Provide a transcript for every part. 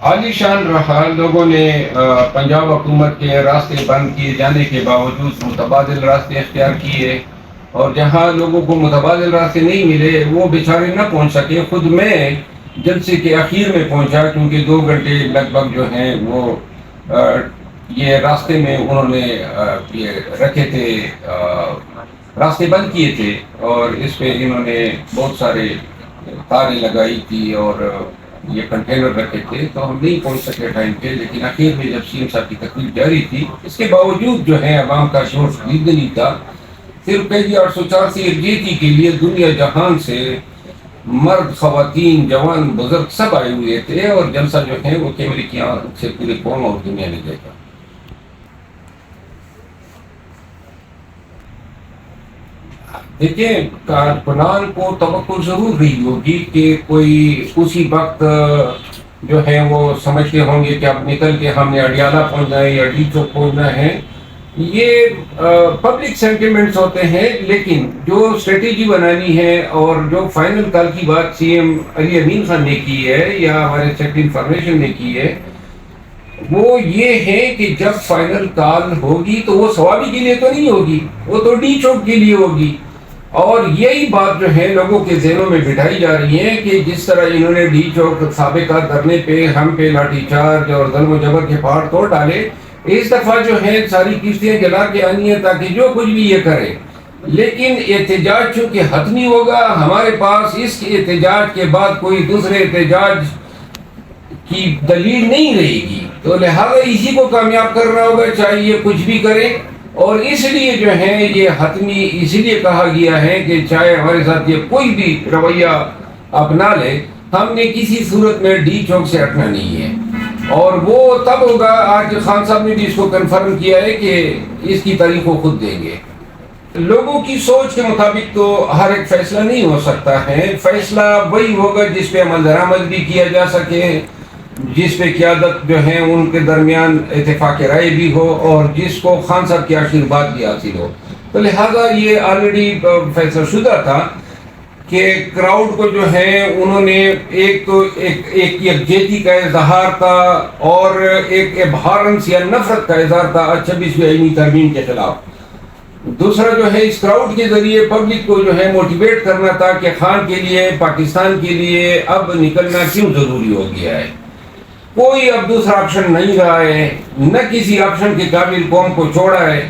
عالی شان رہا. لوگوں نے پنجاب حکومت کے راستے بند کیے جانے کے باوجود متبادل راستے اختیار کیے، اور جہاں لوگوں کو متبادل راستے نہیں ملے وہ بیچارے نہ پہنچ سکے. خود میں جلسے کے اخیر میں پہنچا، کیونکہ 2 گھنٹے لگ بھگ جو ہیں وہ یہ راستے میں انہوں نے یہ رکھے تھے، راستے بند کیے تھے، اور اس پہ انہوں نے بہت سارے تاریں لگائی تھی اور یہ کنٹینر رکھے تھے، تو ہم نہیں پہنچ سکے ٹائم پہ. لیکن آخر میں جب سی ایم صاحب کی تقریر جاری تھی، اس کے باوجود جو ہے عوام کا شور شدید نہیں تھا. صرف پہلی 804 یکجہتی کے لیے دنیا جہان سے مرد، خواتین، جوان، بزرگ سب آئے ہوئے تھے، اور جلسہ جو ہے وہ کیمرے کی آنکھ سے پورے قوم اور دنیا نے دیکھا. دیکھیں، کارکنان کو توقع ضرور رہی ہوگی کہ کوئی اسی وقت جو ہے وہ سمجھتے ہوں گے کہ اب نکل کے ہم نے اڈیالہ پہنچنا ہے یا ڈی چوک پہنچنا ہے. یہ پبلک سینٹیمنٹس ہوتے ہیں، لیکن جو اسٹریٹجی بنانی ہے اور جو فائنل کال کی بات سی ایم علی امین خان نے کی ہے یا ہمارے سیکرٹری انفارمیشن نے کی ہے، وہ یہ ہے کہ جب فائنل کال ہوگی تو وہ سوابی کے لیے تو نہیں ہوگی، وہ تو ڈی چوک کے لیے ہوگی. اور یہی بات جو ہے لوگوں کے ذہنوں میں بٹھائی جا رہی ہے کہ جس طرح انہوں نے ڈی چوک سابقہ دھرنے پہ ہم پہ لاٹھی چارج اور ظلم و جبر کے پہاڑ توڑ ڈالے، اس دفعہ جو ہے ساری کشتیاں جلا کے آنی ہے تاکہ جو کچھ بھی یہ کرے. لیکن احتجاج چونکہ حتمی ہوگا، ہمارے پاس اس احتجاج کے بعد کوئی دوسرے احتجاج کی دلیل نہیں رہے گی، تو لہذا اسی کو کامیاب کرنا ہوگا چاہے یہ کچھ بھی کرے. اور اس لیے جو ہے یہ حتمی اس لیے کہا گیا ہے کہ چاہے ہمارے ساتھ یہ کوئی بھی رویہ اپنا لے، ہم نے کسی صورت میں ڈی چوک سے ہٹنا نہیں ہے. اور وہ تب ہوگا، آج خان صاحب نے بھی اس کو کنفرم کیا ہے کہ اس کی تاریخ وہ خود دیں گے. لوگوں کی سوچ کے مطابق تو ہر ایک فیصلہ نہیں ہو سکتا ہے. فیصلہ وہی ہوگا جس پہ عمل درآمد بھی کیا جا سکے، جس پہ قیادت جو ہیں ان کے درمیان اتفاق رائے بھی ہو، اور جس کو خان صاحب کے آشیرواد بھی حاصل ہو. تو لہٰذا یہ آلریڈی فیصلہ شدہ تھا کہ کراؤڈ کو جو ہے انہوں نے ایک تو ایک یکجہتی کا اظہار تھا، اور ایک ابہارنس یا نفرت کا اظہار تھا 26ویں آئینی ترمیم کے خلاف. دوسرا جو ہے اس کراؤڈ کے ذریعے پبلک کو جو ہے موٹیویٹ کرنا تھا کہ خان کے لیے، پاکستان کے لیے اب نکلنا کیوں ضروری ہو گیا ہے. کوئی اب دوسرا آپشن نہیں رہا ہے، نہ کسی آپشن کے قابل قوم کو چھوڑا ہے.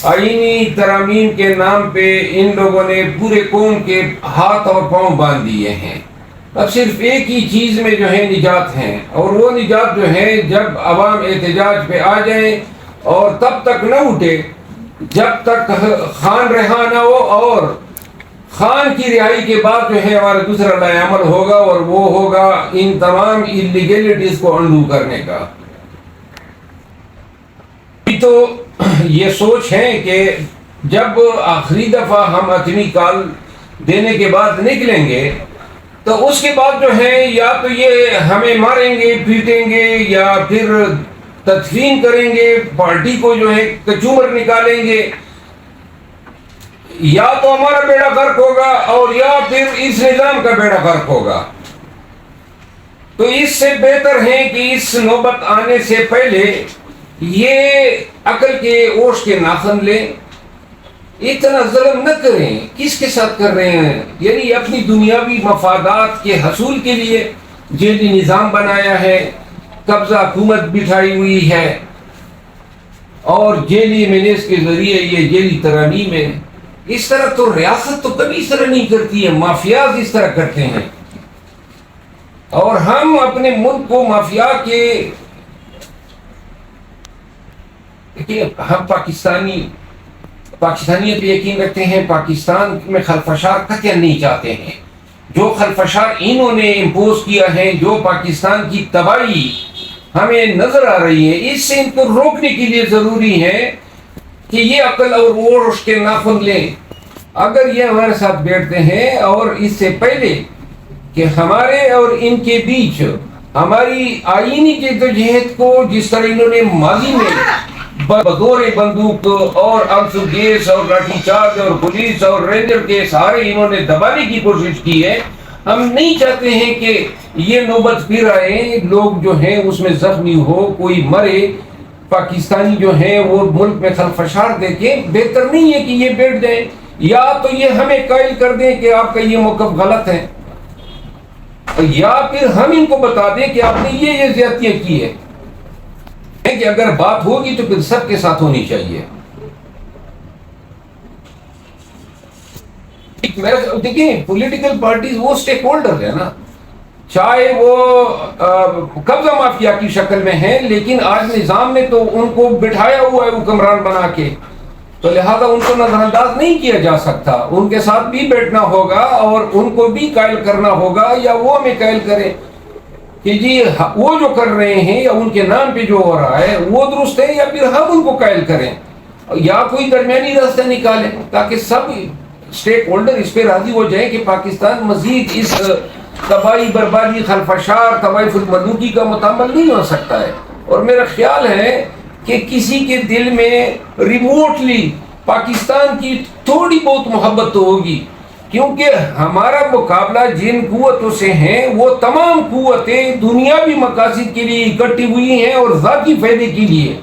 آئینی ترامیم کے نام پہ ان لوگوں نے پورے قوم کے ہاتھ اور پاؤں باندھ دیے ہیں. اب صرف ایک ہی چیز میں جو ہے نجات ہے، اور وہ نجات جو ہے جب عوام احتجاج پہ آ جائیں اور تب تک نہ اٹھے جب تک خان رہا نہ ہو، اور خان کی رہائی کے بعد جو ہے ہمارا دوسرا لائے عمل ہوگا، اور وہ ہوگا ان تمام انلیگیلٹیز کو انڈو کرنے کا. تو یہ سوچ ہے کہ جب آخری دفعہ ہم حتمی کال دینے کے بعد نکلیں گے تو اس کے بعد جو ہے یا تو یہ ہمیں ماریں گے، پیٹیں گے، یا پھر تدفین کریں گے، پارٹی کو جو ہے کچومر نکالیں گے، یا تو ہمارا بیڑا غرق ہوگا اور یا پھر اس نظام کا بیڑا غرق ہوگا. تو اس سے بہتر ہے کہ اس نوبت آنے سے پہلے یہ عقل کے اوش کے ناخن لیں. اتنا ظلم نہ کریں. کس کے ساتھ کر رہے ہیں؟ یعنی اپنی دنیاوی مفادات کے حصول کے لیے جیلی نظام بنایا ہے، قبضہ حکومت بٹھائی ہوئی ہے، اور جیلی مینس کے ذریعے یہ جیلی ترامیم ہے. اس طرح تو ریاست تو کبھی اس طرح نہیں کرتی ہے، مافیاز اس طرح کرتے ہیں. اور ہم اپنے ملک کو مافیا کے، دیکھیے ہم پاکستانیت پہ یقین رکھتے ہیں، پاکستان میں خلفشار قطعا نہیں چاہتے ہیں. جو خلفشار انہوں نے امپوز کیا ہے، جو پاکستان کی تباہی ہمیں نظر آ رہی ہے، اس سے ان کو روکنے کے لیے ضروری ہے کہ یہ عقل اور ہوش کے ناخن لیں. اگر یہ ہمارے ساتھ بیٹھتے ہیں، اور اس سے پہلے کہ ہمارے اور ان کے بیچ ہماری آئینی جدوجہد کو جس طرح انہوں نے ماضی میں بدور بندوق اور آنسو گیس اور لاٹھی چارج اور پولیس اور رینجر کے سہارے انہوں نے دبانے کی کوشش کی ہے، ہم نہیں چاہتے ہیں کہ یہ نوبت پھر آئے، لوگ جو ہیں اس میں زخمی ہو، کوئی مرے، پاکستانی جو ہیں وہ ملک میں خلفشار دیکھیں۔ بہتر نہیں ہے کہ یہ بیٹھ جائیں، یا تو یہ ہمیں قائل کر دیں کہ آپ کا یہ موقف غلط ہے، یا پھر ہم ان کو بتا دیں کہ آپ نے یہ زیادتیاں کی ہے، کہ اگر بات ہوگی تو پھر سب کے ساتھ ہونی چاہیے۔ دیکھیں پولیٹیکل پارٹیز وہ سٹیک ہولڈر ہے نا، چاہے وہ قبضہ مافیا کی شکل میں ہیں، لیکن آج نظام نے تو ان کو بٹھایا ہوا ہے حکمران بنا کے، تو لہذا ان کو نظر انداز نہیں کیا جا سکتا، ان کے ساتھ بھی بیٹھنا ہوگا اور ان کو بھی قائل کرنا ہوگا، یا وہ ہمیں قائل کریں کہ جی وہ جو کر رہے ہیں یا ان کے نام پہ جو ہو رہا ہے وہ درست ہے، یا پھر ہم ان کو قائل کریں، یا کوئی درمیانی راستہ نکالیں، تاکہ سب اسٹیک ہولڈر اس پہ راضی ہو جائیں کہ پاکستان مزید اس تباہی بربادی خلفشار طوائف الملوکی کا متحمل نہیں ہو سکتا ہے۔ اور میرا خیال ہے کہ کسی کے دل میں ریموٹلی پاکستان کی تھوڑی بہت محبت تو ہوگی، کیونکہ ہمارا مقابلہ جن قوتوں سے ہیں وہ تمام قوتیں دنیاوی مقاصد کے لیے اکٹھی ہوئی ہیں اور ذاتی فائدے کے لیے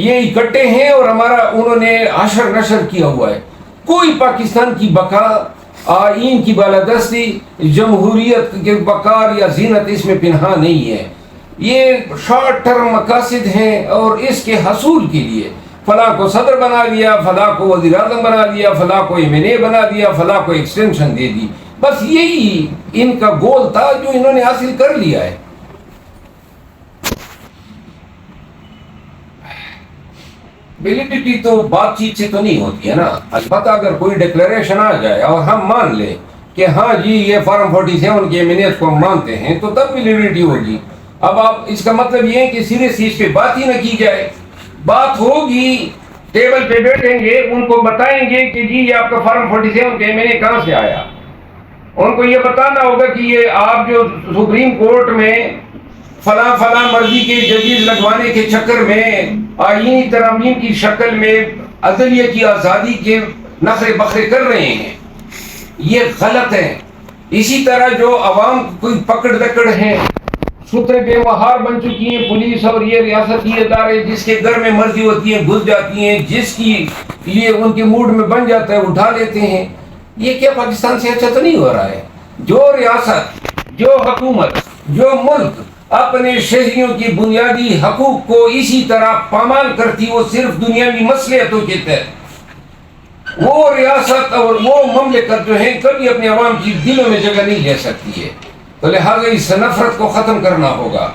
یہ اکٹھے ہیں، اور ہمارا انہوں نے حشر نشر کیا ہوا ہے۔ کوئی پاکستان کی بقا، آئین کی بالادستی، جمہوریت کے وقار یا زینت اس میں پنہا نہیں ہے، یہ شارٹ ٹرم مقاصد ہیں، اور اس کے حصول کے لیے فلاں کو صدر بنا دیا، فلاں کو وزیر اعظم بنا دیا، فلاں کو M&A بنا دیا، فلاں کو ایکسٹینشن دے دی، بس یہی ان کا گول تھا جو انہوں نے حاصل کر لیا ہے۔ ویلیڈیٹی تو بات چیت سے تو نہیں ہوتی ہے نا، البتہ اگر کوئی ڈکلیریشن آ جائے اور ہم مان لیں کہ ہاں جی یہ فارم 47 کے M&As کو ہم مانتے ہیں، تو تب ویلیڈیٹی ہوگی۔ اب آپ اس کا مطلب یہ ہے کہ سیریس اس پہ بات ہی نہ کی جائے، بات ہوگی، ٹیبل پہ بیٹھیں گے، ان کو بتائیں گے کہ جی یہ آپ کا فارم 47 کے M&A کہاں سے آیا، ان کو یہ بتانا ہوگا کہ یہ آپ جو سپریم کورٹ میں فلاں فلاں مرضی کے ججز لگوانے کے چکر میں آئینی ترامیم کی شکل میں عدلیہ کی آزادی کے نخرے بخرے کر رہے ہیں، یہ غلط ہے۔ اسی طرح جو عوام کوئی پکڑ دکڑ ہیں، سترے بے وہار بن چکی ہیں پولیس اور یہ ریاستی ادارے، جس کے گھر میں مرضی ہوتی ہیں گھس جاتی ہیں، جس کی لیے ان کے موڈ میں بن جاتا ہے اٹھا لیتے ہیں، یہ کیا پاکستان سے اچھا تو نہیں ہو رہا ہے؟ جو ریاست، جو حکومت، جو ملک اپنے شہریوں کی بنیادی حقوق کو اسی طرح پامال کرتی، وہ صرف دنیاوی مصلحتوں کے تحت، وہ ریاست اور وہ مملکت جو ہے کبھی اپنے عوام کی دلوں میں جگہ نہیں لے سکتی ہے۔ تو لہٰذا اس نفرت کو ختم کرنا ہوگا۔